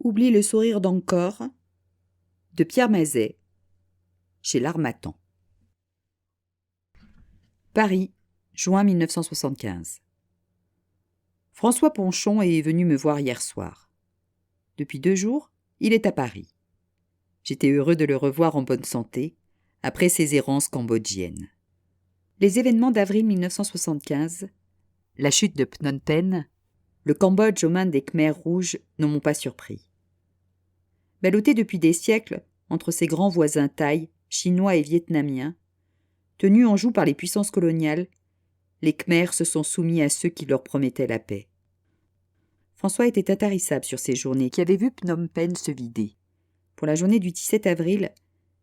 Oublie le sourire d'Ancor de Pierre Mazet, chez l'Harmattan. Paris, juin 1975. François Ponchon est venu me voir hier soir. Depuis 2 jours, il est à Paris. J'étais heureux de le revoir en bonne santé, après ses errances cambodgiennes. Les événements d'avril 1975, la chute de Phnom Penh, le Cambodge aux mains des Khmers rouges ne m'ont pas surpris. Ballottés depuis des siècles entre ses grands voisins thaïs, chinois et vietnamiens, tenus en joue par les puissances coloniales, les Khmers se sont soumis à ceux qui leur promettaient la paix. François était intarissable sur ces journées qui avaient vu Phnom Penh se vider. Pour la journée du 17 avril,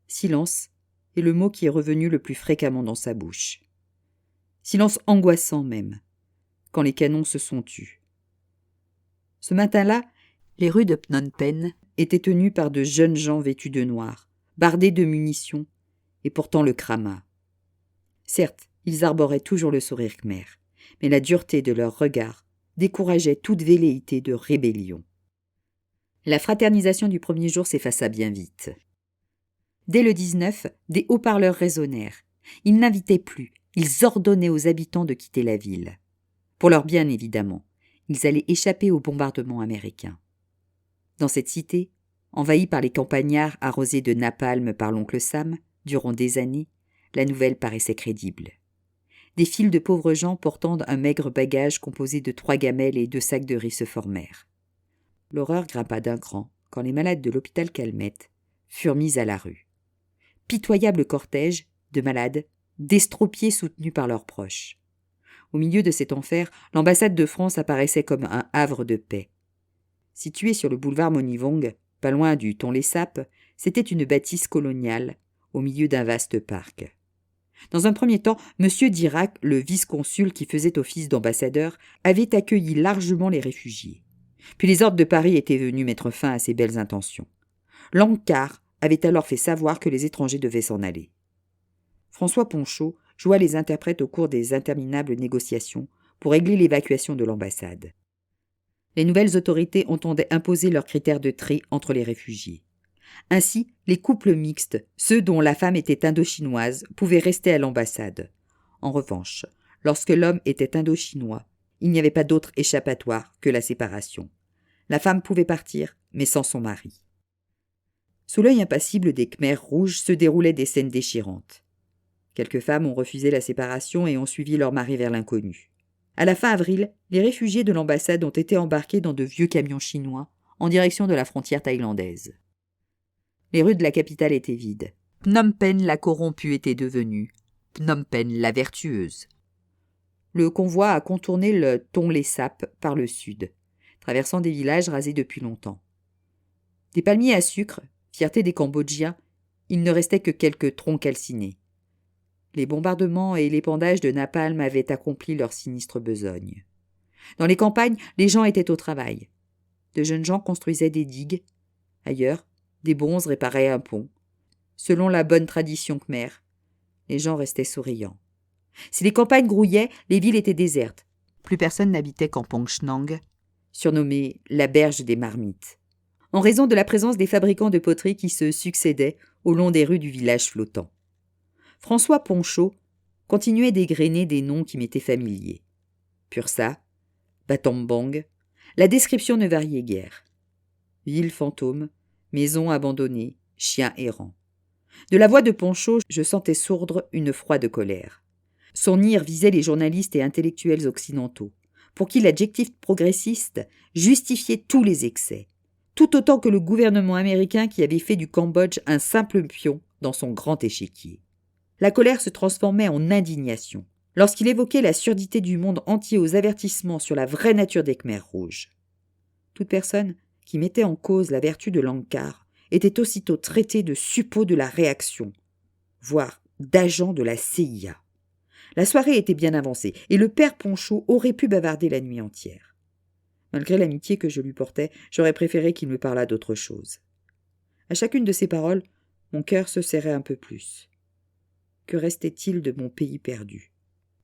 silence est le mot qui est revenu le plus fréquemment dans sa bouche. Silence angoissant même, quand les canons se sont tus. Ce matin-là, les rues de Phnom Penh étaient tenues par de jeunes gens vêtus de noir, bardés de munitions, et portant le krama. Certes, ils arboraient toujours le sourire khmer, mais la dureté de leur regard décourageait toute velléité de rébellion. La fraternisation du premier jour s'effaça bien vite. Dès le 19, des haut-parleurs résonnèrent. Ils n'invitaient plus, ils ordonnaient aux habitants de quitter la ville. Pour leur bien, évidemment, ils allaient échapper aux bombardements américains. Dans cette cité, envahie par les campagnards arrosés de napalm par l'oncle Sam, durant des années, la nouvelle paraissait crédible. Des files de pauvres gens portant un maigre bagage composé de 3 gamelles et 2 sacs de riz se formèrent. L'horreur grimpa d'un cran quand les malades de l'hôpital Calmette furent mis à la rue. Pitoyable cortège de malades, d'estropiés soutenus par leurs proches. Au milieu de cet enfer, l'ambassade de France apparaissait comme un havre de paix. Située sur le boulevard Monivong, pas loin du Tonlé-Sap, c'était une bâtisse coloniale, au milieu d'un vaste parc. Dans un premier temps, M. Dirac, le vice-consul qui faisait office d'ambassadeur, avait accueilli largement les réfugiés. Puis les ordres de Paris étaient venus mettre fin à ces belles intentions. L'Ankar avait alors fait savoir que les étrangers devaient s'en aller. François Ponchon joua les interprètes au cours des interminables négociations pour régler l'évacuation de l'ambassade. Les nouvelles autorités entendaient imposer leurs critères de tri entre les réfugiés. Ainsi, les couples mixtes, ceux dont la femme était indo-chinoise, pouvaient rester à l'ambassade. En revanche, lorsque l'homme était indo-chinois, il n'y avait pas d'autre échappatoire que la séparation. La femme pouvait partir, mais sans son mari. Sous l'œil impassible des Khmers rouges se déroulaient des scènes déchirantes. Quelques femmes ont refusé la séparation et ont suivi leur mari vers l'inconnu. À la fin avril, les réfugiés de l'ambassade ont été embarqués dans de vieux camions chinois en direction de la frontière thaïlandaise. Les rues de la capitale étaient vides. Phnom Penh la corrompue était devenue, Phnom Penh la vertueuse. Le convoi a contourné le Tonlé-Sap par le sud, traversant des villages rasés depuis longtemps. Des palmiers à sucre, fierté des Cambodgiens, il ne restait que quelques troncs calcinés. Les bombardements et l'épandage de napalm avaient accompli leur sinistre besogne. Dans les campagnes, les gens étaient au travail. De jeunes gens construisaient des digues. Ailleurs, des bonzes réparaient un pont. Selon la bonne tradition khmer, les gens restaient souriants. Si les campagnes grouillaient, les villes étaient désertes. Plus personne n'habitait qu'en Phongshnang, surnommée la berge des marmites, en raison de la présence des fabricants de poterie qui se succédaient au long des rues du village flottant. François Ponchon continuait d'égrener des noms qui m'étaient familiers. Pursa, Battambang, la description ne variait guère. Ville fantôme, maison abandonnée, chien errant. De la voix de Ponchon, je sentais sourdre une froide colère. Son ire visait les journalistes et intellectuels occidentaux, pour qui l'adjectif progressiste justifiait tous les excès, tout autant que le gouvernement américain qui avait fait du Cambodge un simple pion dans son grand échiquier. La colère se transformait en indignation lorsqu'il évoquait la surdité du monde entier aux avertissements sur la vraie nature des Khmers rouges. Toute personne qui mettait en cause la vertu de l'Ankar était aussitôt traitée de suppôt de la réaction, voire d'agent de la CIA. La soirée était bien avancée et le père Ponchon aurait pu bavarder la nuit entière. Malgré l'amitié que je lui portais, j'aurais préféré qu'il me parlât d'autre chose. À chacune de ses paroles, mon cœur se serrait un peu plus. Que restait-il de mon pays perdu?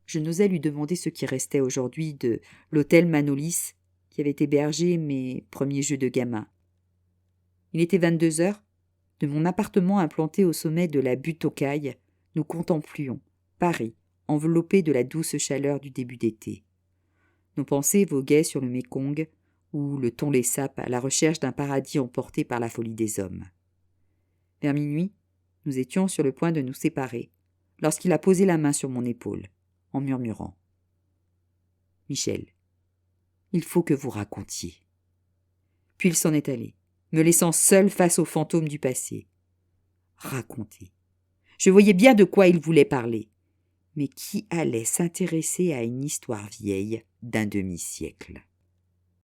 Je n'osais lui demander ce qui restait aujourd'hui de l'hôtel Manolis qui avait hébergé mes premiers jeux de gamin. Il était 22 heures. De mon appartement implanté au sommet de la butte aux Cailles, nous contemplions Paris, enveloppé de la douce chaleur du début d'été. Nos pensées voguaient sur le Mékong, ou le Tonlé Sap à la recherche d'un paradis emporté par la folie des hommes. Vers minuit, nous étions sur le point de nous séparer, lorsqu'il a posé la main sur mon épaule, en murmurant « Michel, il faut que vous racontiez. » Puis il s'en est allé, me laissant seul face aux fantômes du passé. Raconter. Je voyais bien de quoi il voulait parler, mais qui allait s'intéresser à une histoire vieille d'un demi-siècle?